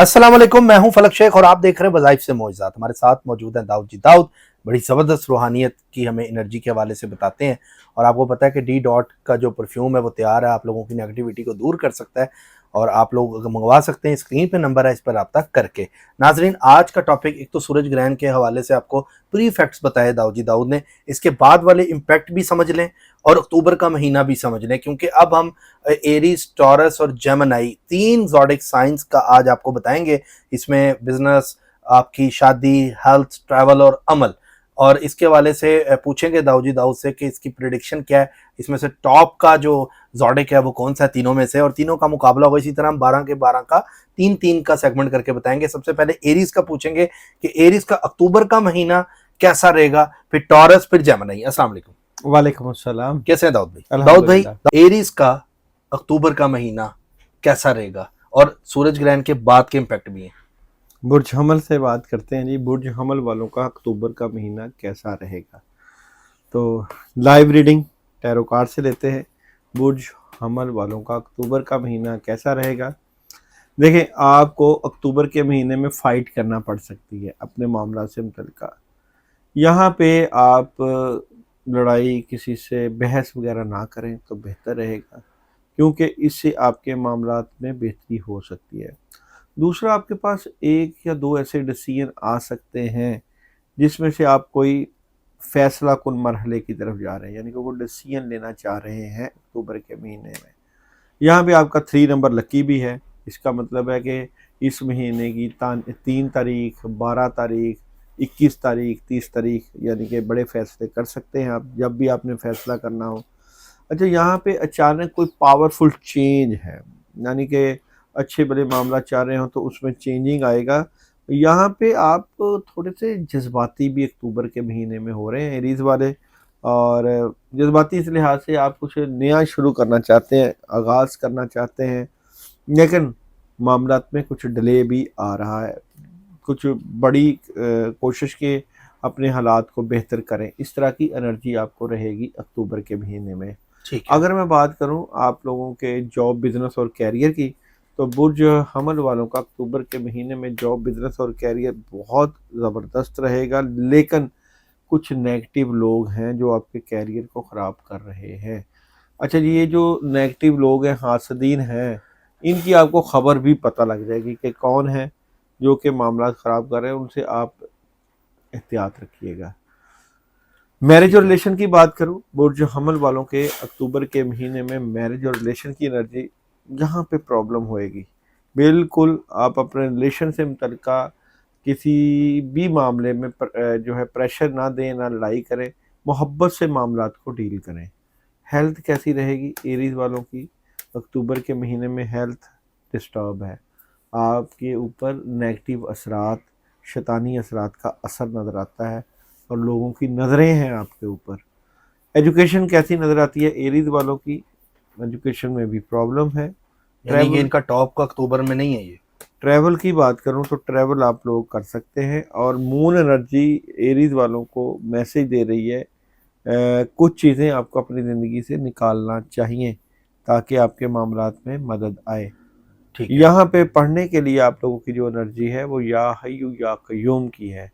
अस्सलाम वालेकुम, मैं हूं फलक शेख और आप देख रहे हैं वज़ाइफ से मौइज़ात। हमारे साथ मौजूद हैं दाऊद जी। दाऊद बड़ी ज़बरदस्त रूहानियत की हमें एनर्जी के हवाले से बताते हैं और आपको पता है कि डी डॉट का जो परफ्यूम है वो तैयार है, आप लोगों की नेगेटिविटी को दूर कर सकता है और आप लोग मंगवा सकते हैं। स्क्रीन पे नंबर है, इस पर रब्ता करके। नाजरीन, आज का टॉपिक एक तो सूरज ग्रहण के हवाले से आपको प्री फैक्ट्स बताए दाऊद ने, इसके बाद वाले इम्पैक्ट भी समझ लें और अक्टूबर का महीना भी समझ लें, क्योंकि अब हम एरीज, टॉरस और जेमिनी तीन ज़ोडिक साइंस का आज आपको बताएंगे। इसमें बिजनेस, आपकी शादी, हेल्थ, ट्रैवल और अमल, और इसके वाले से पूछेंगे दाऊद से कि इसकी प्रिडिक्शन क्या है, इसमें से टॉप का जो ज़ोडिक है वो कौन सा है तीनों में से, और तीनों का मुकाबला होगा। इसी तरह हम 12 के 12 का तीन तीन का सेगमेंट करके बताएंगे। सबसे पहले एरीज का पूछेंगे कि एरीज का अक्टूबर का महीना कैसा रहेगा, फिर टॉरस, फिर जेमिनी। अस्सलाम वालेकुम। वालेकुम अस्सलाम। कैसे हैं दाऊद भाई? दाऊद भाई, अल्हम्दुलिल्लाह। एरीज का अक्टूबर का महीना कैसा रहेगा और सूरज ग्रहण के बाद के इम्पैक्ट भी हैं। बुर्ज हमल से बात करते हैं जी। बुर्ज हमल वालों का अक्टूबर का महीना कैसा रहेगा? तो लाइव रीडिंग टैरो कार्ड से लेते हैं। बुर्ज हमल वालों का अक्टूबर का महीना कैसा रहेगा? देखिए, आपको अक्टूबर के महीने में फ़ाइट करना पड़ सकती है अपने मामला से मुतल्लिका। यहाँ पे आप लड़ाई किसी से बहस वगैरह ना करें तो बेहतर रहेगा, क्योंकि इससे आपके मामलात में बेहतरी हो सकती है। दूसरा, आपके पास एक या दो ऐसे डिसीजन आ सकते हैं जिसमें से आप कोई फैसला कुन मरहले की तरफ जा रहे हैं, यानी कि वो डिसीजन लेना चाह रहे हैं अक्टूबर के महीने में। यहाँ पे आपका 3 नंबर लकी भी है। इसका मतलब है कि इस महीने की 3 तारीख, 12 तारीख, 21 तारीख, 30 तारीख, यानी कि बड़े फैसले कर सकते हैं आप जब भी आपने फैसला करना हो। अच्छा, यहाँ पे अचानक कोई पावरफुल चेंज है, यानी कि अच्छे भले मामला चाह रहे हो तो उसमें चेंजिंग आएगा। यहाँ पे आप थोड़े से जज्बाती भी अक्टूबर के महीने में हो रहे हैं एरीज वाले, और जज्बाती इस लिहाज से आप कुछ नया शुरू करना चाहते हैं, आगाज़ करना चाहते हैं, लेकिन मामलात में कुछ डिले भी आ रहा है। कुछ बड़ी कोशिश के अपने हालात को बेहतर करें, इस तरह की एनर्जी आपको रहेगी अक्टूबर के महीने में। ठीक है। अगर मैं बात करूं आप लोगों के जॉब, बिजनेस और कैरियर की, तो बुर्ज हमल वालों का अक्टूबर के महीने में जॉब, बिजनेस और कैरियर बहुत ज़बरदस्त रहेगा, लेकिन कुछ नेगेटिव लोग हैं जो आपके कैरियर को ख़राब कर रहे हैं। अच्छा जी, ये जो नेगेटिव लोग हैं, हासदीन हैं, इनकी आपको ख़बर भी पता लग जाएगी कि कौन है जो कि मामला ख़राब कर रहे हैं। उनसे आप एहतियात रखिएगा। मैरिज ठीक और है। रिलेशन की बात करूं, बुर्ज हमल वालों के अक्टूबर के महीने में मैरिज और रिलेशन की एनर्जी, यहाँ पे प्रॉब्लम होएगी। बिल्कुल आप अपने रिलेशन से मुतल्लिका किसी भी मामले में जो है प्रेशर ना दें, ना लड़ाई करें, मोहब्बत से मामलात को डील करें। हेल्थ कैसी रहेगी एरीज वालों की? अक्टूबर के महीने में हेल्थ डिस्टर्ब है, आपके ऊपर नेगेटिव असरात, शैतानी असरात का असर नज़र आता है और लोगों की नज़रें हैं आपके ऊपर। एजुकेशन कैसी नज़र आती है एरीज वालों की? एजुकेशन में भी प्रॉब्लम है। यानी कि ट्रैवल, इनका टॉप का अक्टूबर में नहीं है ये। ट्रैवल की बात करूं तो ट्रैवल आप लोग कर सकते हैं, और मून एनर्जी एरीज वालों को मैसेज दे रही है कुछ चीज़ें आपको अपनी ज़िंदगी से निकालना चाहिए ताकि आपके मामलात में मदद आए। ठीक है। यहाँ पे पढ़ने के लिए आप लोगों की जो एनर्जी है वो या हय्यु या कय्यूम की है।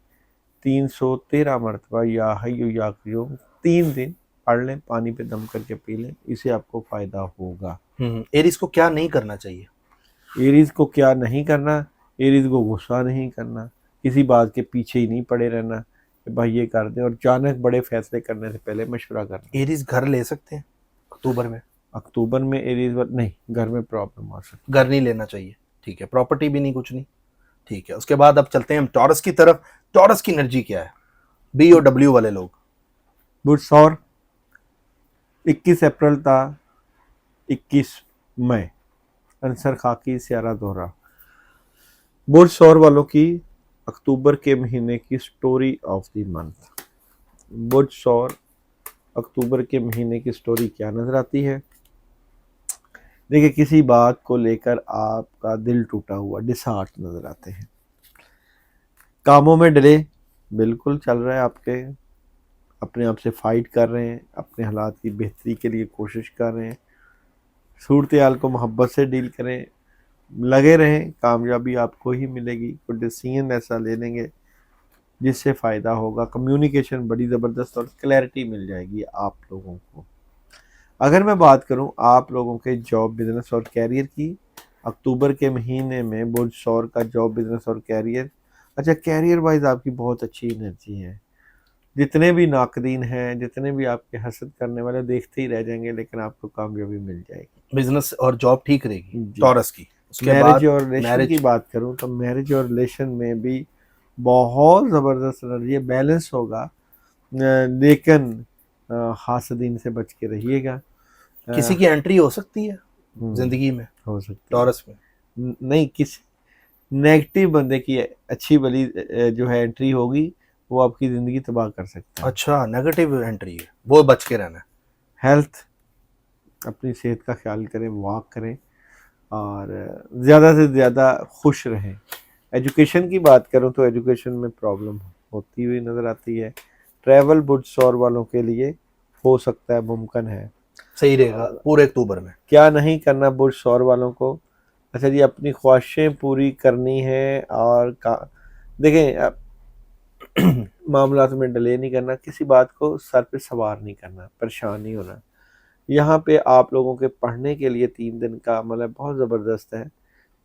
313 मरतबा या हय्यु या कय्यूम 3 दिन पढ़ लें, पानी पे दम करके पी लें, इससे आपको फ़ायदा होगा। एरीज को क्या नहीं करना चाहिए? एरीज को क्या नहीं करना? एरीज को गुस्सा नहीं करना, किसी बात के पीछे ही नहीं पड़े रहना कि भाई ये कर दें, और अचानक बड़े फैसले करने से पहले मशवरा करना। एरीज घर ले सकते हैं अक्टूबर में? अक्टूबर में एरीज नहीं, घर में प्रॉब्लम आ सकती घर है। नहीं लेना चाहिए। ठीक है। प्रॉपर्टी भी नहीं, कुछ नहीं। ठीक है। उसके बाद अब चलते हैं हम टॉरस की तरफ। टॉरस की एनर्जी क्या है? बी और डब्ल्यू वाले लोग। बुध सौर 21 अप्रैल था, 21 मई, अंसर खाकी स्यारा दोहरा। बुध सौर वालों की अक्टूबर के महीने की स्टोरी ऑफ द मंथ। बुध सौर अक्टूबर के महीने की स्टोरी क्या नजर आती है? देखिए, किसी बात को लेकर आपका दिल टूटा हुआ, डिसहार्ट नजर आते हैं। कामों में डिले बिल्कुल चल रहा है आपके, अपने आप से फाइट कर रहे हैं, अपने हालात की बेहतरी के लिए कोशिश कर रहे हैं। सूरत हाल को मोहब्बत से डील करें, लगे रहें, कामयाबी आपको ही मिलेगी। कोई डिसीजन ऐसा ले लेंगे जिससे फ़ायदा होगा, कम्युनिकेशन बड़ी ज़बरदस्त और क्लैरिटी मिल जाएगी आप लोगों को। अगर मैं बात करूं आप लोगों के जॉब, बिजनेस और कैरियर की, अक्टूबर के महीने में बुर्ज सौर का जॉब, बिजनेस और कैरियर, अच्छा कैरियर वाइज आपकी बहुत अच्छी एनर्जी है। जितने भी नाकदीन हैं, जितने भी आपके हसद करने वाले देखते ही रह जाएंगे, लेकिन आपको कामयाबी मिल जाएगी। बिजनेस और जॉब ठीक रहेगी जी। टॉरस की। उसके मैरिज बाद और रिलेशन की बात करूं तो मैरिज और रिलेशन में भी बहुत ज़बरदस्त एनर्जी है, बैलेंस होगा। लेकिन हासदीन से बच के रहिएगा। किसी की एंट्री हो सकती है जिंदगी में हो सकती है, टॉरस में। नहीं किसी नेगेटिव बंदे की अच्छी भली जो है एंट्री होगी, वो आपकी ज़िंदगी तबाह कर सकता है। अच्छा, नेगेटिव एंट्री है, वो बच के रहना है। हेल्थ, अपनी सेहत का ख्याल करें, वॉक करें और ज़्यादा से ज़्यादा खुश रहें। एजुकेशन की बात करूं तो एजुकेशन में प्रॉब्लम होती हुई नज़र आती है। ट्रैवल बुर्ज सौर वालों के लिए हो सकता है, मुमकिन है। सही रहेगा पूरे अक्टूबर में। क्या नहीं करना बुर्ज सौर वालों को? अच्छा जी, अपनी ख्वाहिशें पूरी करनी है और देखें मामलात में डिले नहीं करना, किसी बात को सर पे सवार नहीं करना, परेशान नहीं होना। यहाँ पे आप लोगों के पढ़ने के लिए 3 दिन का अमल है, बहुत ज़बरदस्त है।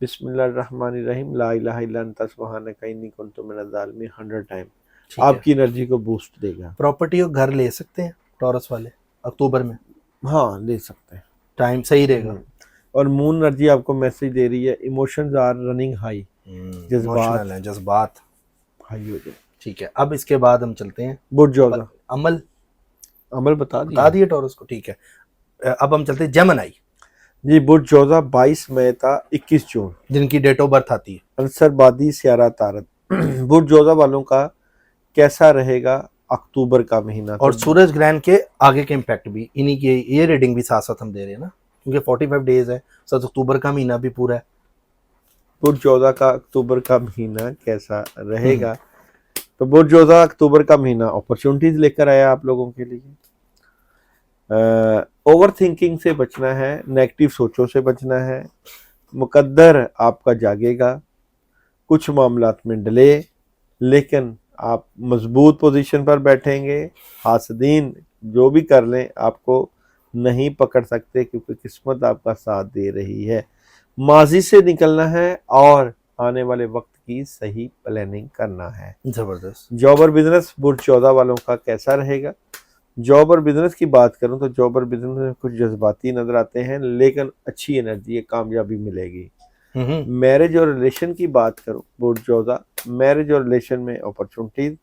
बिस्मिल्लाहिर्रहमानिर्रहीम, ला इलाहा इल्ला अंता सुब्हानका इन्नी कुन्तु मिनज़ ज़ालिमीन 100 टाइम आपकी एनर्जी को बूस्ट देगा। प्रॉपर्टी और घर ले सकते हैं टॉरस वाले अक्टूबर में? हाँ, ले सकते हैं, टाइम सही रहेगा। और मून एनर्जी आपको मैसेज दे रही है, इमोशंस आर रनिंग हाई, जज्बात हाई हो जाए। ठीक है, अब इसके बाद हम चलते हैं बुर्ज जोधा, अमल बता दिए टॉरस को। ठीक है, अब हम चलते हैं जेमिनी जी। बुर्ज जोधा 22 मई था 21 जून, जिनकी डेट ऑफ बर्थ आती है। अंसरबादी सियारा तारत। बुर्ज जोधा वालों का कैसा रहेगा अक्टूबर का महीना? और सूरज ग्रहण के आगे के इम्पैक्ट भी इन्हीं की ये रीडिंग भी साथ साथ हम दे रहे हैं ना, क्योंकि 45 डेज है, 7 अक्टूबर का महीना भी पूरा है। बुर्ज जोधा का अक्टूबर का महीना कैसा रहेगा? तो बुर्ज जोधा अक्टूबर का महीना अपॉर्चुनिटीज लेकर आया आप लोगों के लिए। ओवर थिंकिंग से बचना है, नेगेटिव सोचों से बचना है। मुकद्दर आपका जागेगा, कुछ मामलात में डिले, लेकिन आप मजबूत पोजीशन पर बैठेंगे। हासदीन जो भी कर लें आपको नहीं पकड़ सकते, क्योंकि किस्मत आपका साथ दे रही है। माजी से निकलना है और आने वाले वक्त की सही प्लानिंग करना है। जबरदस्त। जॉब और बिजनेस बुर्ज चौदह वालों का कैसा रहेगा? जॉब और बिजनेस की बात करूं तो जॉब और बिजनेस में कुछ जज्बाती नजर आते हैं, लेकिन अच्छी एनर्जी है, कामयाबी मिलेगी। मैरिज और रिलेशन की बात करूं बुर्ज चौदह, मैरिज और रिलेशन में अपॉर्चुनिटीज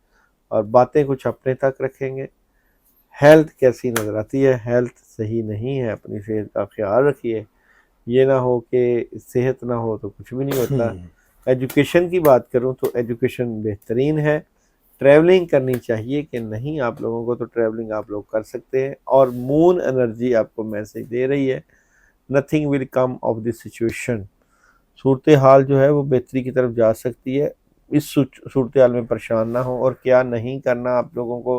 और बातें कुछ अपने तक रखेंगे। हेल्थ कैसी नजर आती है? हेल्थ सही नहीं है, अपनी सेहत का ख्याल रखिए। ये ना हो कि सेहत ना हो तो कुछ भी नहीं होता। एजुकेशन की बात करूं तो एजुकेशन बेहतरीन है। ट्रैवलिंग करनी चाहिए कि नहीं आप लोगों को, तो ट्रैवलिंग आप लोग कर सकते हैं। और मून एनर्जी आपको मैसेज दे रही है, nothing will come of this situation. सूरत हाल जो है वो बेहतरी की तरफ जा सकती है। इस सूरत हाल में परेशान ना हो। और क्या नहीं करना आप लोगों को?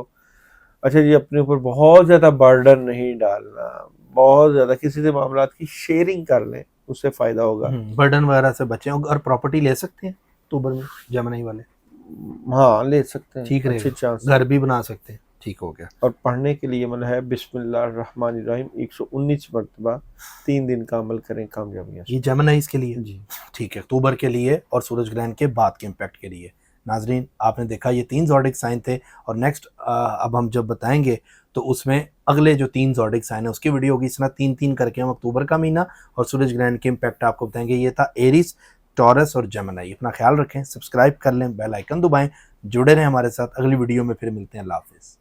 अच्छा जी, अपने ऊपर बहुत ज़्यादा बर्डन नहीं डालना, बहुत ज़्यादा किसी से मामलात की शेयरिंग कर लें, उससे फ़ायदा होगा। बर्डन वगैरह से बचें। और प्रॉपर्टी ले सकते हैं अक्टूबर में जेमिनी वाले? हाँ, ले सकते हैं, ठीक अच्छे रहेगा, चांस, घर भी बना सकते हैं। ठीक हो गया। और पढ़ने के लिए मतलब है बिस्मिल्लाहिर्रहमानिर्रहीम 119 मरतबा 3 दिन का अमल करें, कामयाबियाँ। ये जेमिनी इसके लिए जी ठीक है, अक्टूबर के लिए और सूरज ग्रहण के बाद के इम्पैक्ट के लिए। नाजरीन, आपने देखा ये 3 ज़ोडिक साइन थे, और नेक्स्ट अब हम जब बताएंगे तो उसमें अगले जो 3 ज़ोडिक साइन है उसकी वीडियो होगी। इस तरह 3-3 करके हम अक्टूबर का महीना और सूरज ग्रहण के इम्पैक्ट आपको बताएंगे। ये था एरीज, टॉरस और जेमिनी। अपना ख्याल रखें, सब्सक्राइब कर लें, बेल आइकन दबाएं, जुड़े रहें हमारे साथ। अगली वीडियो में फिर मिलते हैं। अल्लाह हाफिज़।